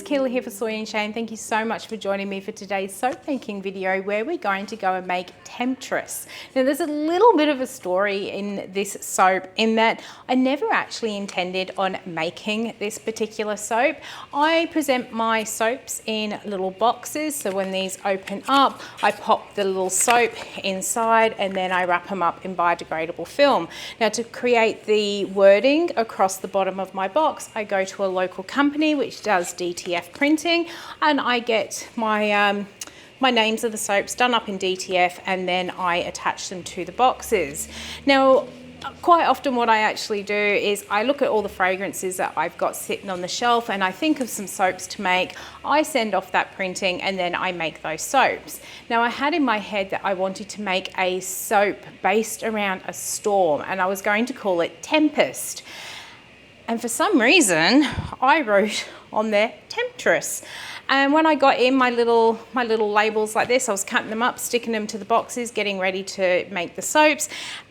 Keeley here for Soy and Shea, and thank you so much for joining me for today's soap making video where we're going to go and make Temptress. Now there's a little bit of a story in this soap in that I never actually intended on making this particular soap. I present my soaps in little boxes, so when these open up I pop the little soap inside and then I wrap them up in biodegradable film. Now to create the wording across the bottom of my box, I go to a local company which does DTF printing, and I get my my names of the soaps done up in DTF, and then I attach them to the boxes. Now quite often what I actually do is I look at all the fragrances that I've got sitting on the shelf and I think of some soaps to make. I send off that printing and then I make those soaps. Now I had in my head that I wanted to make a soap based around a storm, and I was going to call it Tempest. And for some reason, I wrote on there Temptress. And when I got in my little labels like this, I was cutting them up, sticking them to the boxes, getting ready to make the soaps,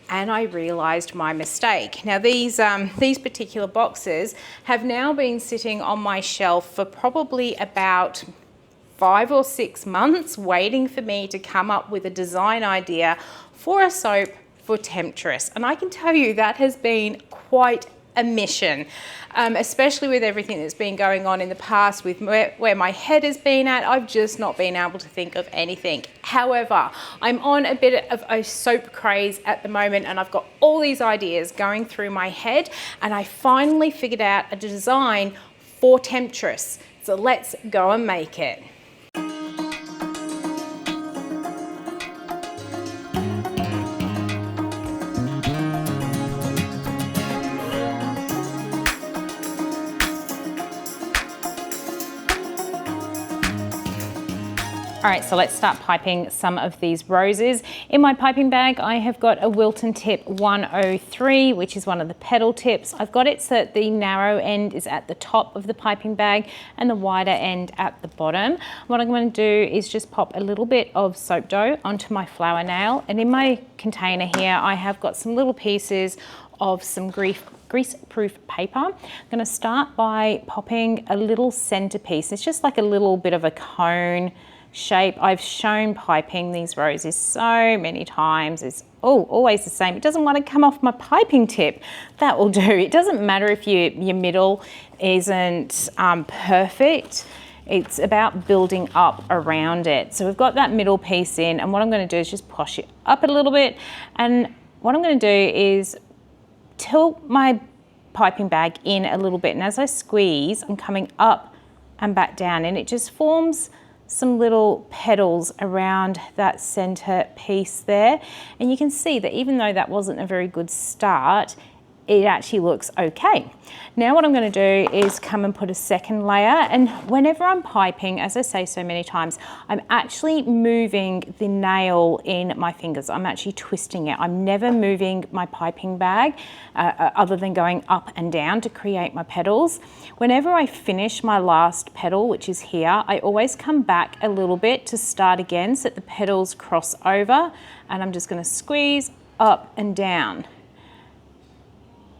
and I realized my mistake. Now these particular boxes have now been sitting on my shelf for probably about 5 or 6 months, waiting for me to come up with a design idea for a soap for Temptress. And I can tell you that has been quite a mission, especially with everything that's been going on in the past with where my head has been at. I've just not been able to think of anything. However, I'm on a bit of a soap craze at the moment, and I've got all these ideas going through my head, and I finally figured out a design for Temptress. So let's go and make it. All right, so let's start piping some of these roses. In my piping bag, I have got a Wilton tip 103, which is one of the petal tips. I've got it so that the narrow end is at the top of the piping bag and the wider end at the bottom. What I'm going to do is just pop a little bit of soap dough onto my flower nail. And in my container here, I have got some little pieces of some grease-proof paper. I'm going to start by popping a little centerpiece. It's just like a little bit of a cone shape. I've shown piping these roses so many times. It's always the same. It doesn't want to come off my piping tip. That will do. It doesn't matter if your middle isn't perfect. It's about building up around it. So we've got that middle piece in, and what I'm going to do is just push it up a little bit. And what I'm going to do is tilt my piping bag in a little bit, and as I squeeze, I'm coming up and back down, and it just forms some little petals around that center piece there. And you can see that even though that wasn't a very good start, it actually looks okay. Now what I'm going to do is come and put a second layer, and whenever I'm piping, as I say so many times, I'm actually moving the nail in my fingers. I'm actually twisting it. I'm never moving my piping bag other than going up and down to create my petals. Whenever I finish my last petal, which is here, I always come back a little bit to start again so that the petals cross over, and I'm just going to squeeze up and down.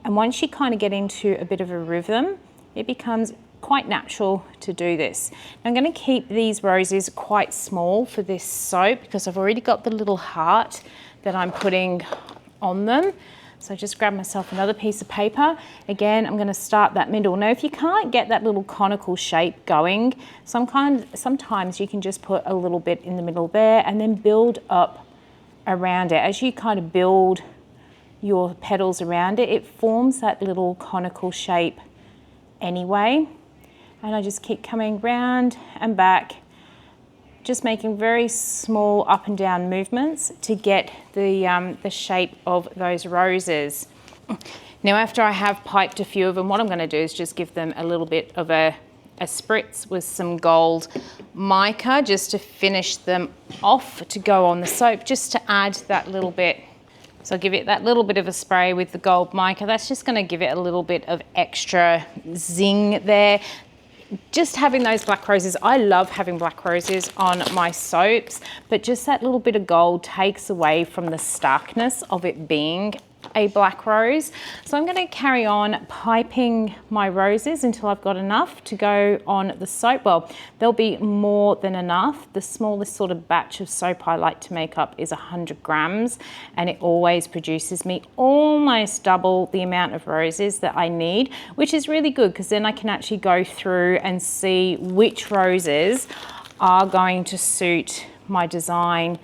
And once you kind of get into a bit of a rhythm, it becomes quite natural to do this. I'm going to keep these roses quite small for this soap because I've already got the little heart that I'm putting on them. So just grab myself another piece of paper. Again, I'm going to start that middle. Now, if you can't get that little conical shape going, sometimes you can just put a little bit in the middle there and then build up around it. As you kind of build your petals around it, it forms that little conical shape anyway. And I just keep coming round and back, just making very small up and down movements to get the shape of those roses. Now after I have piped a few of them, what I'm going to do is just give them a little bit of a spritz with some gold mica just to finish them off to go on the soap, just to add that little bit. So I'll give it that little bit of a spray with the gold mica. That's just going to give it a little bit of extra zing there. Just having those black roses, I love having black roses on my soaps, but just that little bit of gold takes away from the starkness of it being a black rose. So I'm going to carry on piping my roses until I've got enough to go on the soap. Well, there'll be more than enough. The smallest sort of batch of soap I like to make up is 100 grams, and it always produces me almost double the amount of roses that I need, which is really good because then I can actually go through and see which roses are going to suit my design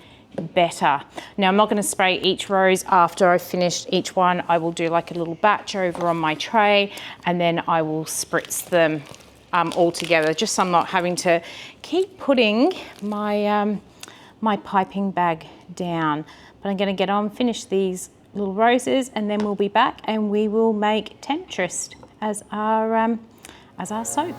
better. Now I'm not going to spray each rose after I've finished each one. I will do like a little batch over on my tray, and then I will spritz them all together, just so I'm not having to keep putting my my piping bag down. But I'm going to get on, finish these little roses, and then we'll be back and we will make Temptress as our soap.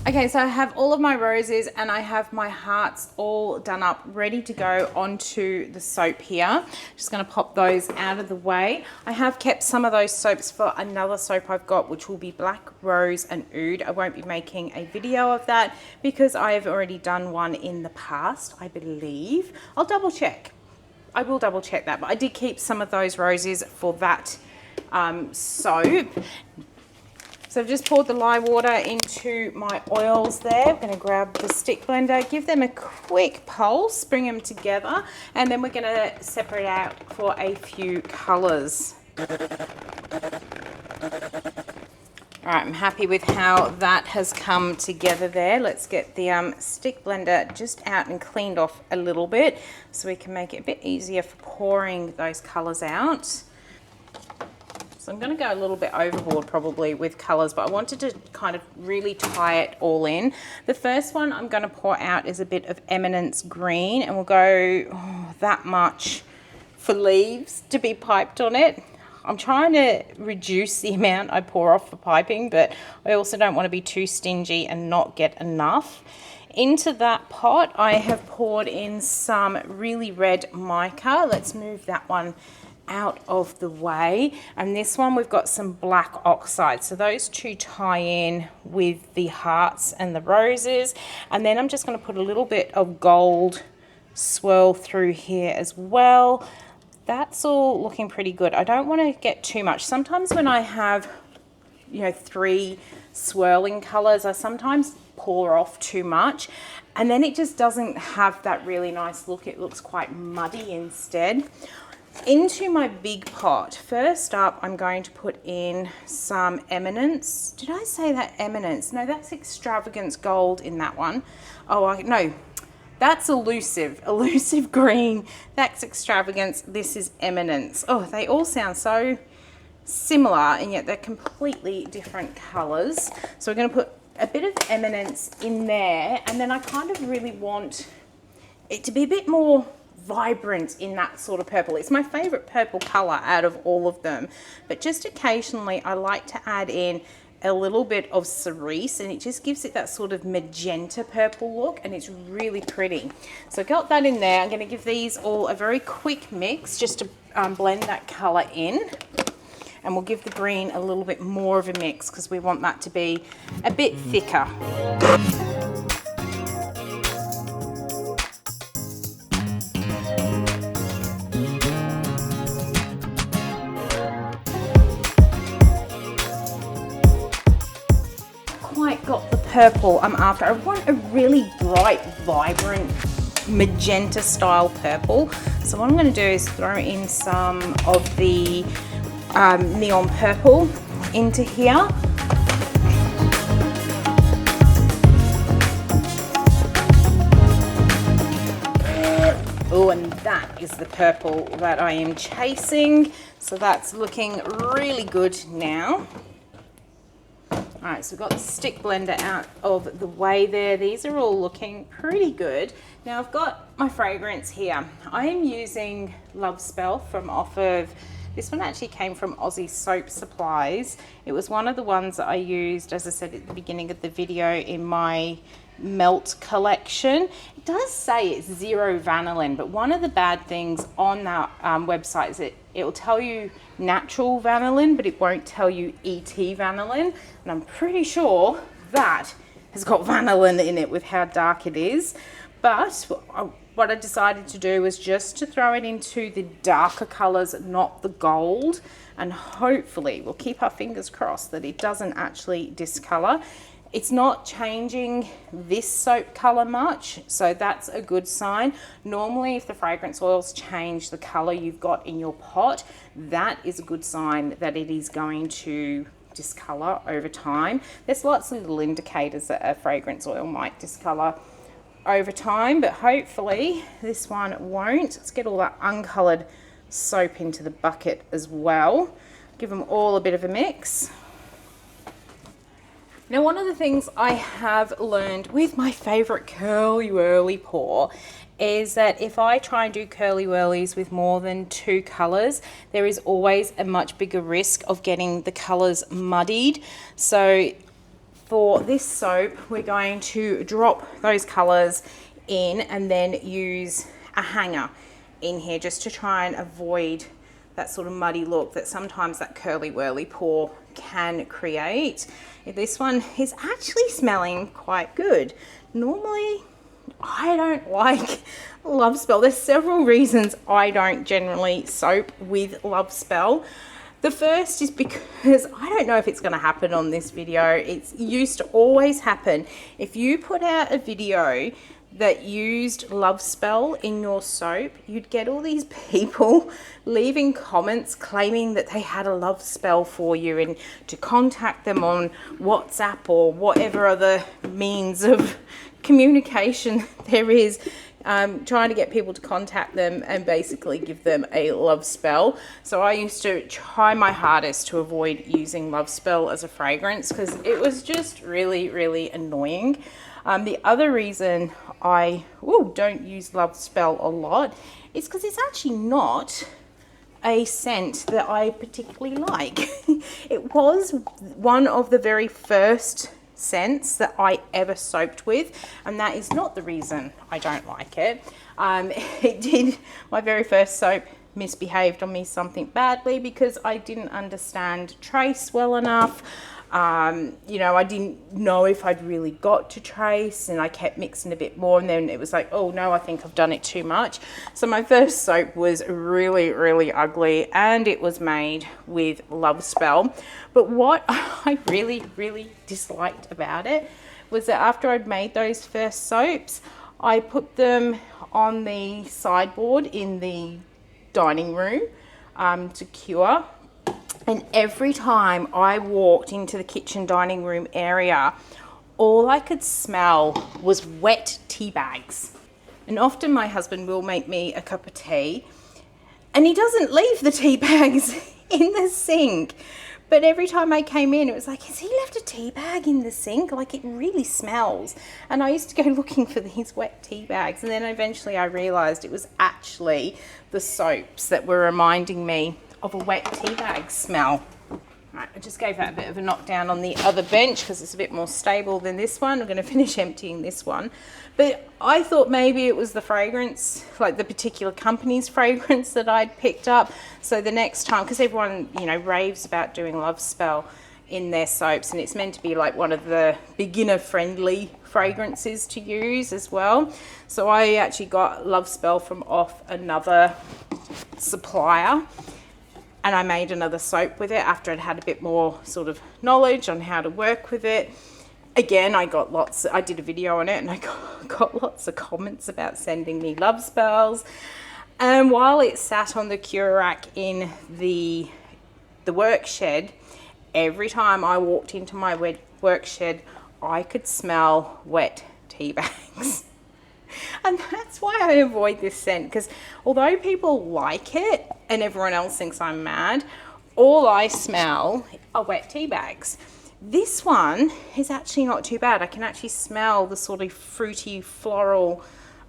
Okay, so I have all of my roses and I have my hearts all done up, ready to go onto the soap here. Just going to pop those out of the way. I have kept some of those soaps for another soap I've got, which will be Black Rose and Oud. I won't be making a video of that because I have already done one in the past, I believe. I'll double check. I will double check that, but I did keep some of those roses for that soap. So I've just poured the lye water into my oils there. I'm going to grab the stick blender, give them a quick pulse, bring them together, and then we're going to separate out for a few colours. All right, I'm happy with how that has come together there. Let's get the stick blender just out and cleaned off a little bit so we can make it a bit easier for pouring those colours out. So I'm going to go a little bit overboard probably with colours, but I wanted to kind of really tie it all in. The first one I'm going to pour out is a bit of Eminence Green, and we'll go that much for leaves to be piped on it. I'm trying to reduce the amount I pour off for piping, but I also don't want to be too stingy and not get enough. Into that pot I have poured in some really red mica. Let's move that one out of the way, and this one we've got some black oxide, so those two tie in with the hearts and the roses. And then I'm just going to put a little bit of gold swirl through here as well. That's all looking pretty good. I don't want to get too much. Sometimes when I have, you know, 3 swirling colors, I sometimes pour off too much, and then it just doesn't have that really nice look. It looks quite muddy instead. Into my big pot, first up I'm going to put in some Eminence. Did I say that Eminence? No, that's Extravagance Gold in that one. Oh, no, that's Elusive Green. That's Extravagance. This is Eminence. Oh, they all sound so similar and yet they're completely different colors. So we're going to put a bit of Eminence in there, and then I kind of really want it to be a bit more vibrant in that sort of purple. It's my favorite purple color out of all of them, but just occasionally I like to add in a little bit of cerise, and it just gives it that sort of magenta purple look, and it's really pretty. So I got that in there. I'm going to give these all a very quick mix just to blend that color in, and we'll give the green a little bit more of a mix because we want that to be a bit thicker. Got the purple I'm after. I want a really bright, vibrant magenta style purple. So what I'm going to do is throw in some of the neon purple into here. Oh, and that is the purple that I am chasing. So that's looking really good now. All right, so we've got the stick blender out of the way there. These are all looking pretty good. Now I've got my fragrance here. I am using Love Spell from off of, this one actually came from Aussie Soap Supplies. It was one of the ones that I used, as I said at the beginning of the video, in my melt collection. It does say it's 0 vanillin, but one of the bad things on that website is it will tell you natural vanillin, but it won't tell you ET vanillin, and I'm pretty sure that has got vanillin in it with how dark it is. But what I decided to do was just to throw it into the darker colors, not the gold, and hopefully we'll keep our fingers crossed that it doesn't actually discolor. It's not changing this soap color much, so that's a good sign. Normally, if the fragrance oils change the color you've got in your pot, that is a good sign that it is going to discolor over time. There's lots of little indicators that a fragrance oil might discolor over time, but hopefully this one won't. Let's get all that uncolored soap into the bucket as well. Give them all a bit of a mix. Now, one of the things I have learned with my favorite curly whirly pour is that if I try and do curly whirlies with more than 2 colors, there is always a much bigger risk of getting the colors muddied. So for this soap, we're going to drop those colors in and then use a hanger in here just to try and avoid that sort of muddy look that sometimes that curly whirly pour can create. This one is actually smelling quite good. Normally, I don't like Love Spell. There's several reasons I don't generally soap with Love Spell. The first is because I don't know if it's going to happen on this video. It used to always happen. If you put out a video that used Love Spell in your soap, you'd get all these people leaving comments claiming that they had a Love Spell for you and to contact them on WhatsApp or whatever other means of communication there is, trying to get people to contact them and basically give them a Love Spell. So I used to try my hardest to avoid using Love Spell as a fragrance because it was just really, really annoying. The other reason I don't use Love Spell a lot is because it's actually not a scent that I particularly like. It was one of the very first scents that I ever soaped with, and that is not the reason I don't like it. My very first soap misbehaved on me something badly because I didn't understand trace well enough. I didn't know if I'd really got to trace, and I kept mixing a bit more, and then it was like, oh no, I think I've done it too much. So my first soap was really, really ugly, and it was made with Love Spell. But what I really, really disliked about it was that after I'd made those first soaps, I put them on the sideboard in the dining room to cure. And every time I walked into the kitchen dining room area, all I could smell was wet tea bags. And often my husband will make me a cup of tea and he doesn't leave the tea bags in the sink. But every time I came in, it was like, has he left a tea bag in the sink? Like, it really smells. And I used to go looking for these wet tea bags. And then eventually I realized it was actually the soaps that were reminding me of a wet tea bag smell. Right, I just gave that a bit of a knockdown on the other bench because it's a bit more stable than this one. I'm going to finish emptying this one. But I thought maybe it was the fragrance, like the particular company's fragrance that I'd picked up. So the next time, because everyone, raves about doing Love Spell in their soaps, and it's meant to be like one of the beginner-friendly fragrances to use as well. So I actually got Love Spell from off another supplier, and I made another soap with it after I'd had a bit more sort of knowledge on how to work with it. Again, I did a video on it, and I got lots of comments about sending me Love Spells. And while it sat on the cure rack in the work shed, every time I walked into my work shed, I could smell wet tea bags. And that's why I avoid this scent, because although people like it and everyone else thinks I'm mad, all I smell are wet tea bags. This one is actually not too bad. I can actually smell the sort of fruity floral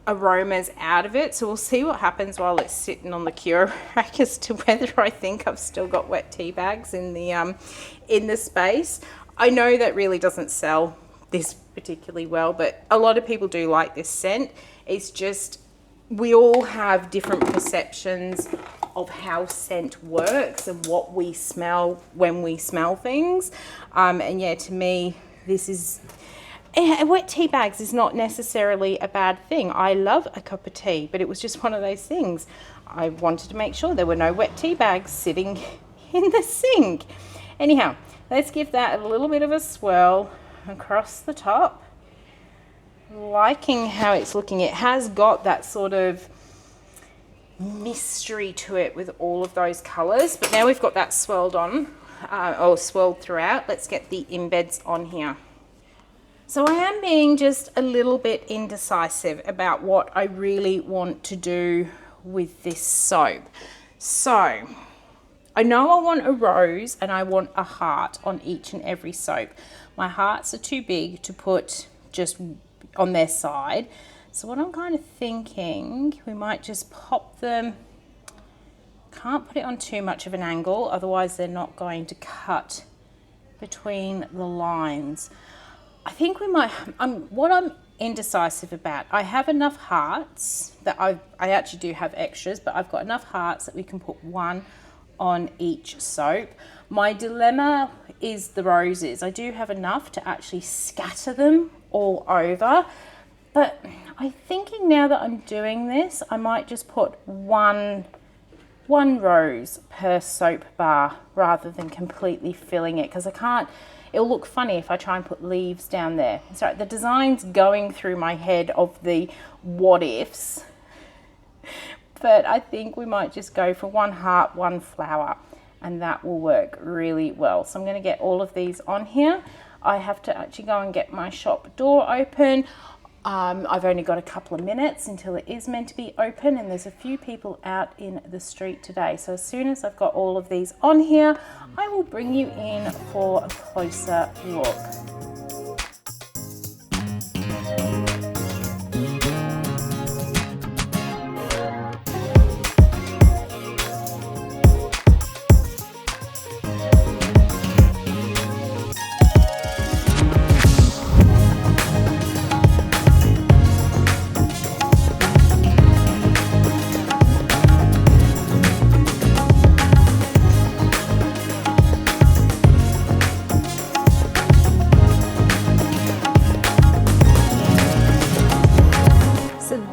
aromas out of it. So we'll see what happens while it's sitting on the cure rack as to whether I think I've still got wet tea bags in the space. I know that really doesn't sell this particularly well, but a lot of people do like this scent. It's just, we all have different perceptions of how scent works and what we smell when we smell things. And yeah, to me, this is, wet tea bags is not necessarily a bad thing. I love a cup of tea, but it was just one of those things. I wanted to make sure there were no wet tea bags sitting in the sink. Anyhow, let's give that a little bit of a swirl across the top. Liking how it's looking. It has got that sort of mystery to it with all of those colors, but now we've got that swirled on or swirled throughout. Let's get the embeds on here. So I am being just a little bit indecisive about what I really want to do with this soap. So I know I want a rose and I want a heart on each and every soap. My hearts are too big to put just on their side. So what I'm kind of thinking, we might just pop them, can't put it on too much of an angle, otherwise they're not going to cut between the lines. I think we might, what I'm indecisive about, I have enough hearts that I actually do have extras, but I've got enough hearts that we can put one on each soap. My dilemma is the roses. I do have enough to actually scatter them all over, but I'm thinking now that I'm doing this, I might just put one rose per soap bar rather than completely filling it, because I can't, it'll look funny if I try and put leaves down there. Sorry, the design's going through my head of the what ifs, but I think we might just go for one heart, one flower, and that will work really well. So I'm going to get all of these on here. I have to actually go and get my shop door open. I've only got a couple of minutes until it is meant to be open, and there's a few people out in the street today. So as soon as I've got all of these on here, I will bring you in for a closer look.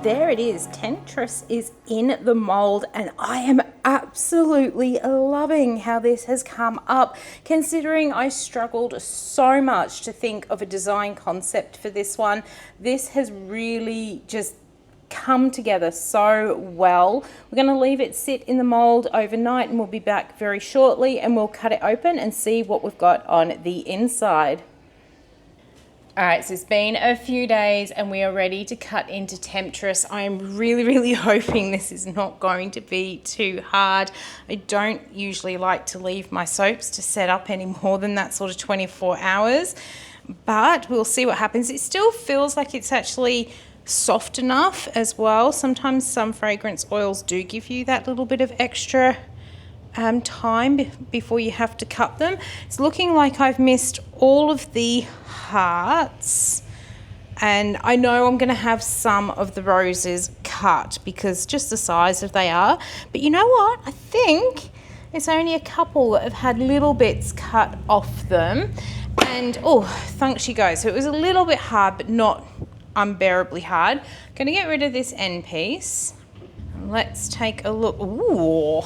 There it is, Temptress is in the mold, and I am absolutely loving how this has come up, considering I struggled so much to think of a design concept for this one. This has really just come together so well. We're going to leave it sit in the mold overnight, and we'll be back very shortly and we'll cut it open and see what we've got on the inside. All right, so it's been a few days and we are ready to cut into Temptress. I'm really hoping this is not going to be too hard. I don't usually like to leave my soaps to set up any more than that sort of 24 hours, but we'll see what happens. It still feels like it's actually soft enough as well. Sometimes some fragrance oils do give you that little bit of extra time before you have to cut them. It's looking like I've missed all of the hearts, and I know I'm going to have some of the roses cut because just the size of they are, but you know what, I think it's only a couple that have had little bits cut off them, and oh, thanks she goes. So it was a little bit hard, but not unbearably hard. Going to get rid of this end piece. Let's take a look. Ooh,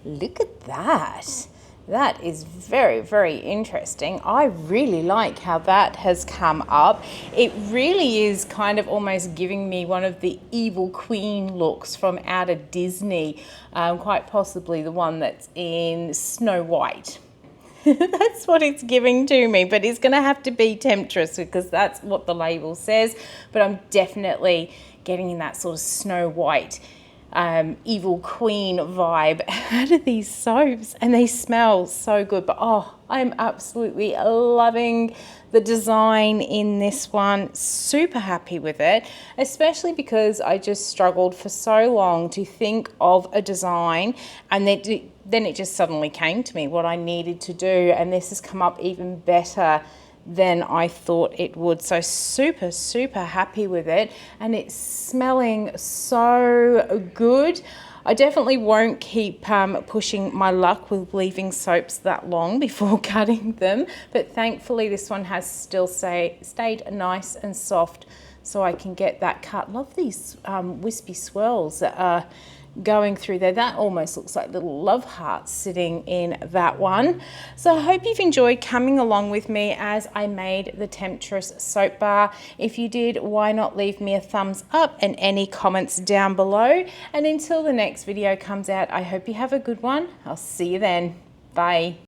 look at that. That is very interesting. I really like how that has come up. It really is kind of almost giving me one of the evil queen looks from out of Disney, quite possibly the one that's in Snow White. That's what it's giving to me, but it's going to have to be Temptress because that's what the label says, but I'm definitely getting in that sort of Snow White evil queen vibe out of these soaps, and they smell so good. But oh, I'm absolutely loving the design in this one. Super happy with it, especially because I just struggled for so long to think of a design, and then it just suddenly came to me what I needed to do, and this has come up even better than I thought it would. So super, super happy with it, and it's smelling so good. I definitely won't keep pushing my luck with leaving soaps that long before cutting them, but thankfully this one has still stayed nice and soft, so I can get that cut. Love these wispy swirls that are going through there. That almost looks like little love hearts sitting in that one. So I hope you've enjoyed coming along with me as I made the Temptress Soap Bar. If you did, why not leave me a thumbs up and any comments down below. And until the next video comes out, I hope you have a good one. I'll see you then. Bye.